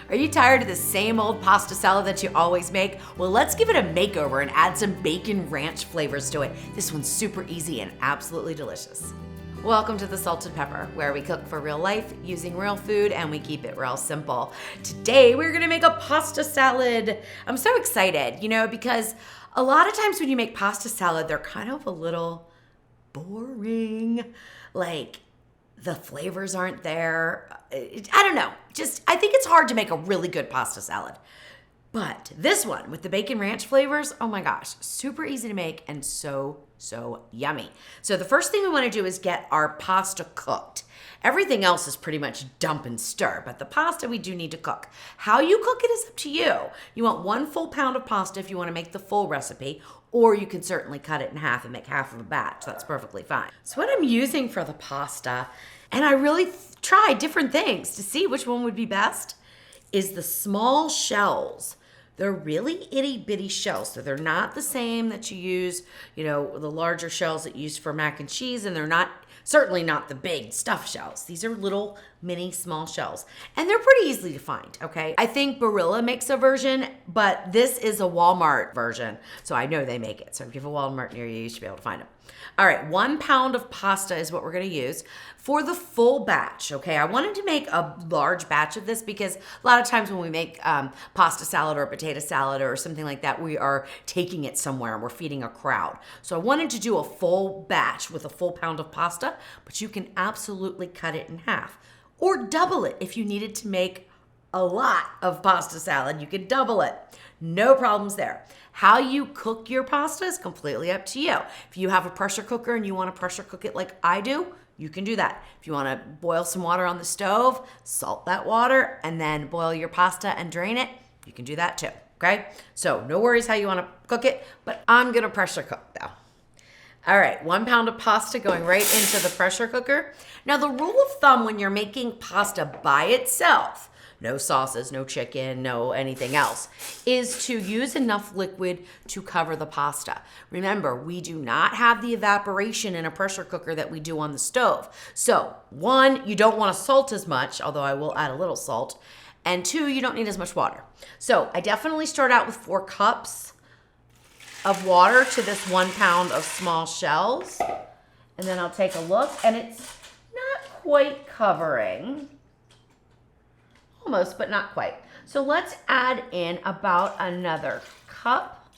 Are you tired of the same old pasta salad that you always make? Well, let's give it a makeover and add some bacon ranch flavors to it. This one's super easy and absolutely delicious. Welcome to the Salted Pepper, where we cook for real life using real food and we keep it real simple. Today, we're gonna make a pasta salad. I'm so excited, because a lot of times when you make pasta salad, they're kind of a little boring. Like, the flavors aren't there. I don't know. I think it's hard to make a really good pasta salad. But this one with the bacon ranch flavors, oh my gosh, super easy to make and so yummy. So the first thing we want to do is get our pasta cooked. Everything else is pretty much dump and stir, but the pasta we do need to cook. How you cook it is up to you. You want 1 full pound of pasta if you want to make the full recipe, or you can certainly cut it in half and make half of a batch. That's perfectly fine. So what I'm using for the pasta, and I really tried different things to see which one would be best, is the small shells. They're really itty bitty shells. So they're not the same that you use, the larger shells that you use for mac and cheese, and they're certainly not the big stuffed shells. These are little mini small shells, and they're pretty easily to find, okay? I think Barilla makes a version, but this is a Walmart version, so I know they make it. So if you have a Walmart near you, you should be able to find them. All right, 1 pound of pasta is what we're gonna use for the full batch, okay? I wanted to make a large batch of this because a lot of times when we make pasta salad or potato salad or something like that, we are taking it somewhere and we're feeding a crowd. So I wanted to do a full batch with a full pound of pasta, but you can absolutely cut it in half or double it if you needed to make a lot of pasta salad. You could double it. No problems there. How you cook your pasta is completely up to you. If you have a pressure cooker and you want to pressure cook it like I do, you can do that. If you want to boil some water on the stove, salt that water, and then boil your pasta and drain it, you can do that too, okay? So no worries how you want to cook it, but I'm going to pressure cook though. All right, 1 pound of pasta going right into the pressure cooker. Now the rule of thumb when you're making pasta by itself, no sauces, no chicken, no anything else, is to use enough liquid to cover the pasta. Remember, we do not have the evaporation in a pressure cooker that we do on the stove. So 1, you don't want to salt as much, although I will add a little salt. And 2, you don't need as much water. So I definitely start out with 4 cups of water to this 1 pound of small shells. And then I'll take a look, and it's not quite covering. Almost, but not quite. So let's add in about another cup.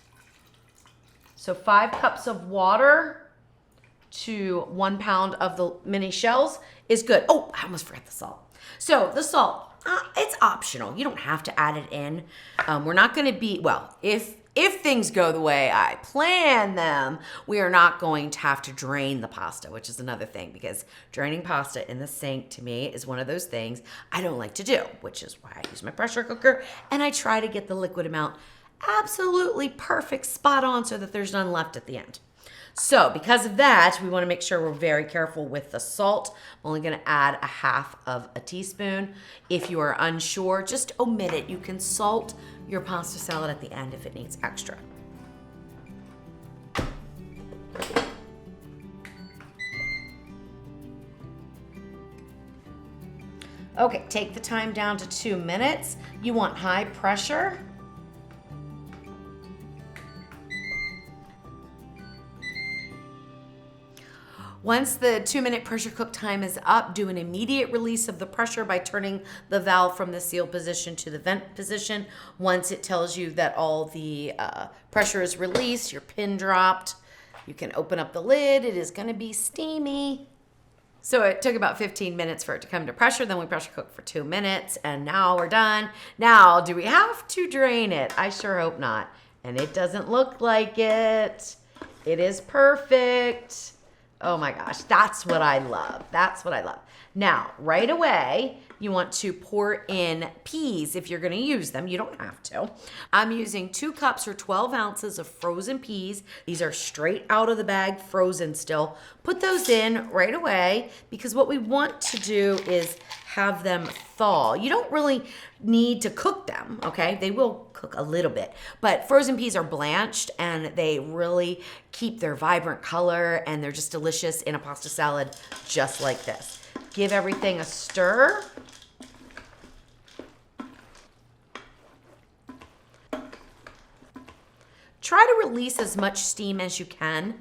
So 5 cups of water to 1 pound of the mini shells is good. Oh, I almost forgot the salt. So the salt, it's optional. You don't have to add it in. We're not going to be, well, if things go the way I plan them, we are not going to have to drain the pasta, which is another thing, because draining pasta in the sink to me is one of those things I don't like to do, which is why I use my pressure cooker and I try to get the liquid amount absolutely perfect, spot on, so that there's none left at the end. So because of that, we want to make sure we're very careful with the salt. I'm only going to add a half of a teaspoon. If you are unsure, just omit it. You can salt your pasta salad at the end if it needs extra. Okay, take the time down to 2 minutes. You want high pressure. Once the 2-minute pressure cook time is up, do an immediate release of the pressure by turning the valve from the seal position to the vent position. Once it tells you that all the pressure is released, your pin dropped, you can open up the lid. It is going to be steamy. So it took about 15 minutes for it to come to pressure. Then we pressure cooked for 2 minutes, and now we're done. Now, do we have to drain it? I sure hope not. And it doesn't look like it. It is perfect. Oh my gosh, that's what I love. That's what I love. Now, right away, you want to pour in peas if you're going to use them. You don't have to. I'm using 2 cups or 12 ounces of frozen peas. These are straight out of the bag, frozen still. Put those in right away because what we want to do is have them thaw. You don't really need to cook them, okay? They will cook a little bit, but frozen peas are blanched and they really keep their vibrant color and they're just delicious in a pasta salad just like this. Give everything a stir. try to release as much steam as you can.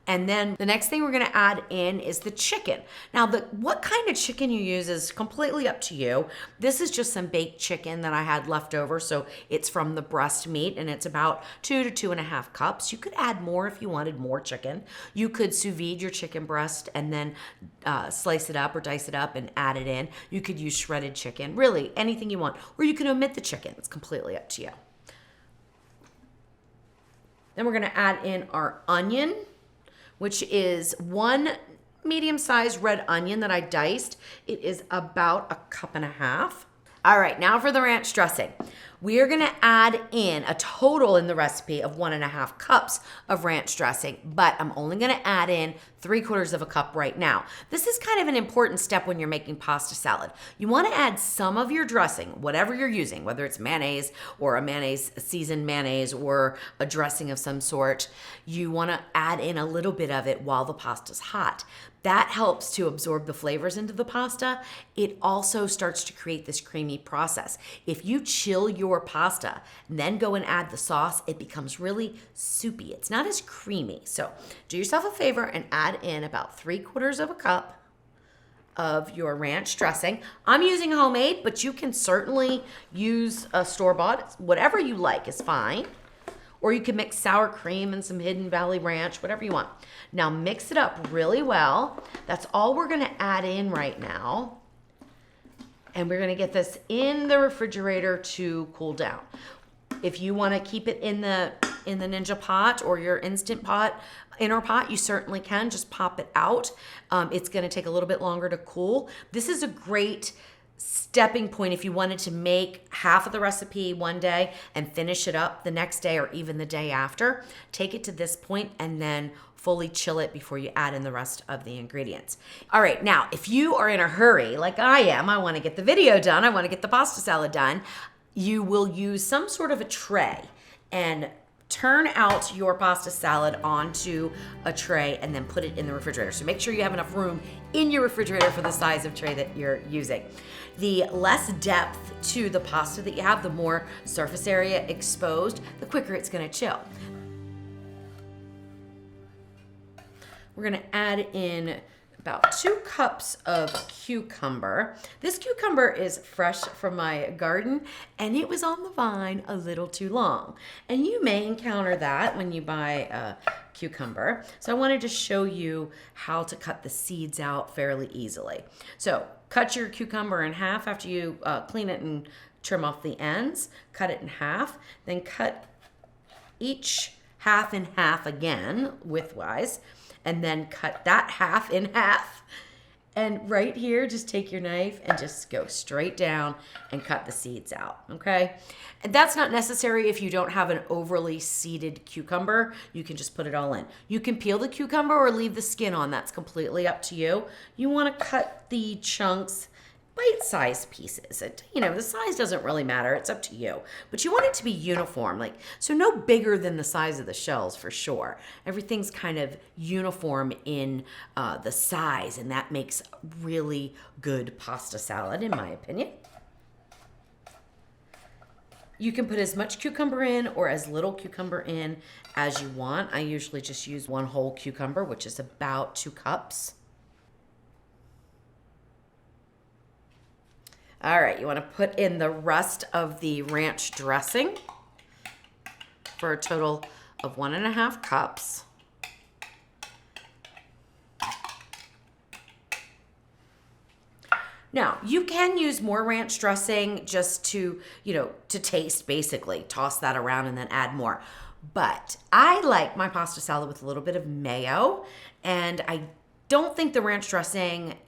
And then the next thing we're gonna add in is the chicken. Now, what kind of chicken you use is completely up to you. This is just some baked chicken that I had left over, so it's from the breast meat, and it's about 2 to 2.5 cups. You could add more if you wanted more chicken. You could sous vide your chicken breast and then slice it up or dice it up and add it in. You could use shredded chicken, really anything you want, or you can omit the chicken. It's completely up to you. Then we're gonna add in our onion, which is 1 medium-sized red onion that I diced. It is about 1.5 cups. All right, now for the ranch dressing. We are gonna add in a total in the recipe of 1.5 cups of ranch dressing, but I'm only gonna add in 3/4 cup right now. This is kind of an important step when you're making pasta salad. You wanna add some of your dressing, whatever you're using, whether it's mayonnaise or a seasoned mayonnaise or a dressing of some sort. You wanna add in a little bit of it while the pasta's hot. That helps to absorb the flavors into the pasta. It also starts to create this creamy process. If you chill your pasta and then go and add the sauce, it becomes really soupy. It's not as creamy. So do yourself a favor and add in about 3/4 cup of your ranch dressing. I'm using homemade, but you can certainly use a store-bought. Whatever you like is fine. Or you can mix sour cream and some Hidden Valley Ranch, whatever you want. Now mix it up really well. That's all we're gonna add in right now. And we're gonna get this in the refrigerator to cool down. If you wanna keep it in the Ninja pot or your Instant Pot, inner pot, you certainly can. Just pop it out. It's gonna take a little bit longer to cool. This is a great stepping point if you wanted to make half of the recipe one day and finish it up the next day or even the day after. Take it to this point and then fully chill it before you add in the rest of the ingredients. All right, now if you are in a hurry like I am, I want to get the video done, I want to get the pasta salad done, you will use some sort of a tray and turn out your pasta salad onto a tray and then put it in the refrigerator. So make sure you have enough room in your refrigerator for the size of tray that you're using. The less depth to the pasta that you have, the more surface area exposed, the quicker it's gonna chill. We're gonna add in about 2 cups of cucumber. This cucumber is fresh from my garden and it was on the vine a little too long. And you may encounter that when you buy a cucumber. So I wanted to show you how to cut the seeds out fairly easily. So cut your cucumber in half after you clean it and trim off the ends. Cut it in half, then cut each half in half again widthwise, and then cut that half in half. And right here, just take your knife and just go straight down and cut the seeds out, okay? And that's not necessary if you don't have an overly seeded cucumber. You can just put it all in. You can peel the cucumber or leave the skin on. That's completely up to you. You wanna cut the chunks bite-sized pieces. The size doesn't really matter. It's up to you. But you want it to be uniform, so no bigger than the size of the shells for sure. Everything's kind of uniform in the size, and that makes really good pasta salad, in my opinion. You can put as much cucumber in or as little cucumber in as you want. I usually just use 1 whole cucumber, which is about 2 cups. All right, you want to put in the rest of the ranch dressing for a total of 1.5 cups. Now, you can use more ranch dressing just to taste, basically. Toss that around and then add more. But I like my pasta salad with a little bit of mayo, and I don't think the ranch dressing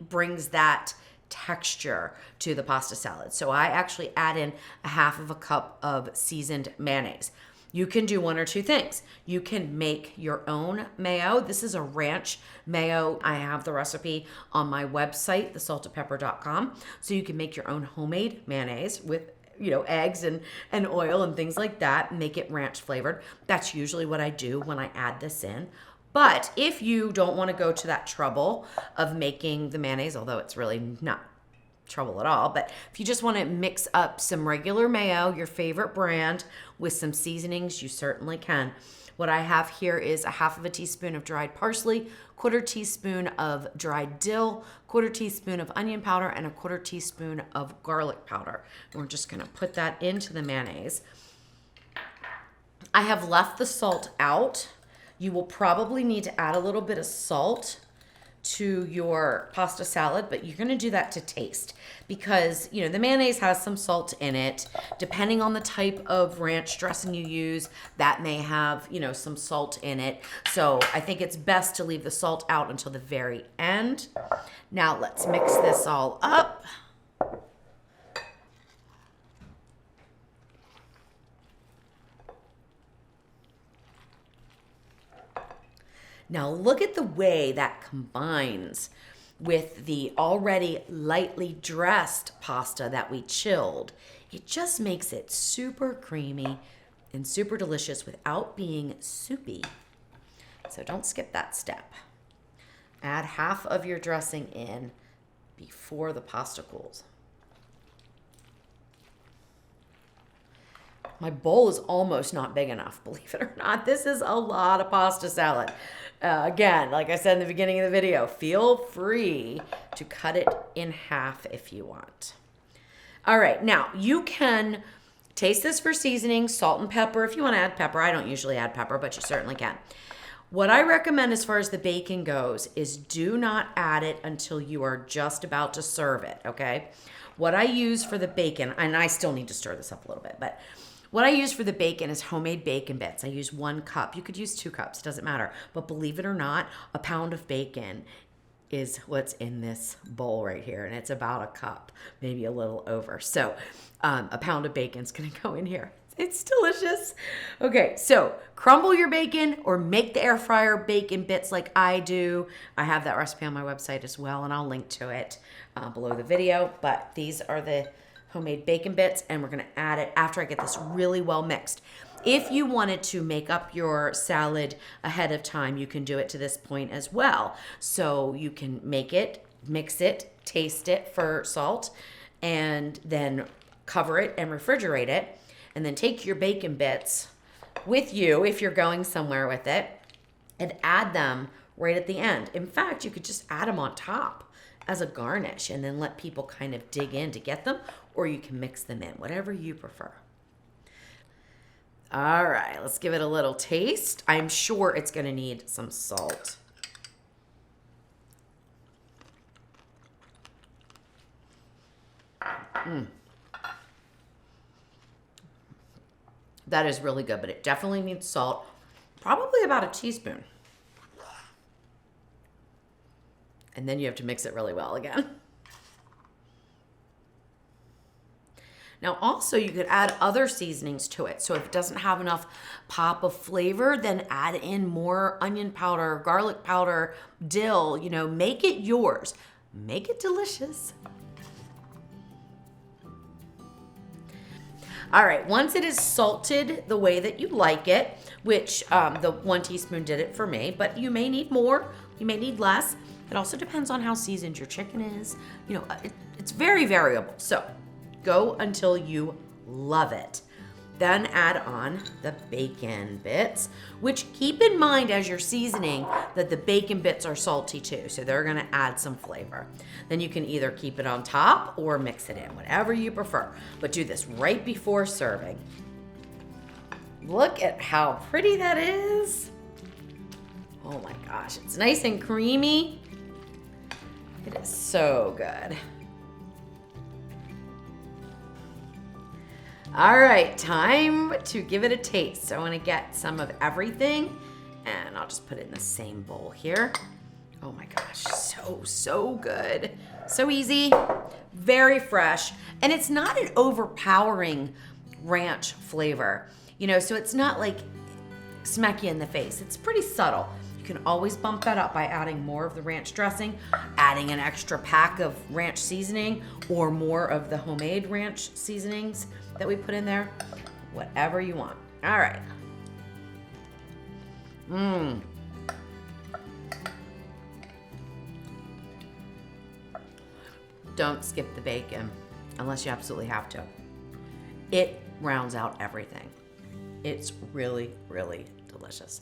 brings that texture to the pasta salad. So I actually add in 1/2 cup of seasoned mayonnaise. You can do one or two things. You can make your own mayo. This is a ranch mayo. I have the recipe on my website, thesaltedpepper.com. So you can make your own homemade mayonnaise with eggs and oil and things like that, and make it ranch flavored. That's usually what I do when I add this in. But if you don't want to go to that trouble of making the mayonnaise, although it's really not trouble at all. But if you just want to mix up some regular mayo, your favorite brand, with some seasonings, you certainly can. What I have here is a half of a teaspoon of dried parsley, 1/4 teaspoon of dried dill, 1/4 teaspoon of onion powder, and a 1/4 teaspoon of garlic powder. And we're just gonna put that into the mayonnaise. I have left the salt out. You will probably need to add a little bit of salt to your pasta salad, but you're gonna do that to taste because, you know, the mayonnaise has some salt in it. Depending on the type of ranch dressing you use, that may have, you know, some salt in it. So I think it's best to leave the salt out until the very end. Now let's mix this all up. Now look at the way that combines with the already lightly dressed pasta that we chilled. It just makes it super creamy and super delicious without being soupy. So don't skip that step. Add half of your dressing in before the pasta cools. My bowl is almost not big enough, believe it or not. This is a lot of pasta salad. Again, like I said in the beginning of the video, feel free to cut it in half if you want. All right, now you can taste this for seasoning, salt and pepper. If you want to add pepper, I don't usually add pepper, but you certainly can. What I recommend as far as the bacon goes is do not add it until you are just about to serve it, okay? What I use for the bacon, and I still need to stir this up a little bit, but what I use for the bacon is homemade bacon bits. I use 1 cup. You could use 2 cups, doesn't matter. But believe it or not, a pound of bacon is what's in this bowl right here. And it's about a cup, maybe a little over. So a pound of bacon's gonna go in here. It's delicious. Okay, so crumble your bacon or make the air fryer bacon bits like I do. I have that recipe on my website as well, and I'll link to it below the video. But these are the homemade bacon bits, and we're gonna add it after I get this really well mixed. If you wanted to make up your salad ahead of time, you can do it to this point as well. So you can make it, mix it, taste it for salt, and then cover it and refrigerate it, and then take your bacon bits with you if you're going somewhere with it, and add them right at the end. In fact, you could just add them on top as a garnish and then let people kind of dig in to get them, or you can mix them in, whatever you prefer. All right, let's give it a little taste. I'm sure it's gonna need some salt. That is really good, but it definitely needs salt, probably about a teaspoon. And then you have to mix it really well again. Now also you could add other seasonings to it. So if it doesn't have enough pop of flavor, then add in more onion powder, garlic powder, dill, you know, make it yours. Make it delicious. All right, once it is salted the way that you like it, which the 1 teaspoon did it for me, but you may need more, you may need less. It also depends on how seasoned your chicken is. You know, it's very variable. So go until you love it. Then add on the bacon bits, which keep in mind as you're seasoning that the bacon bits are salty too, so they're gonna add some flavor. Then you can either keep it on top or mix it in, whatever you prefer. But do this right before serving. Look at how pretty that is. Oh my gosh, it's nice and creamy. It is so good. All right, time to give it a taste. So I want to get some of everything, and I'll just put it in the same bowl here. Oh my gosh, so good. So easy, very fresh, and it's not an overpowering ranch flavor. You know, so it's not like smack you in the face. It's pretty subtle. You can always bump that up by adding more of the ranch dressing, adding an extra pack of ranch seasoning, or more of the homemade ranch seasonings that we put in there. Whatever you want. All right. Don't skip the bacon unless you absolutely have to. It rounds out everything. It's really, really delicious.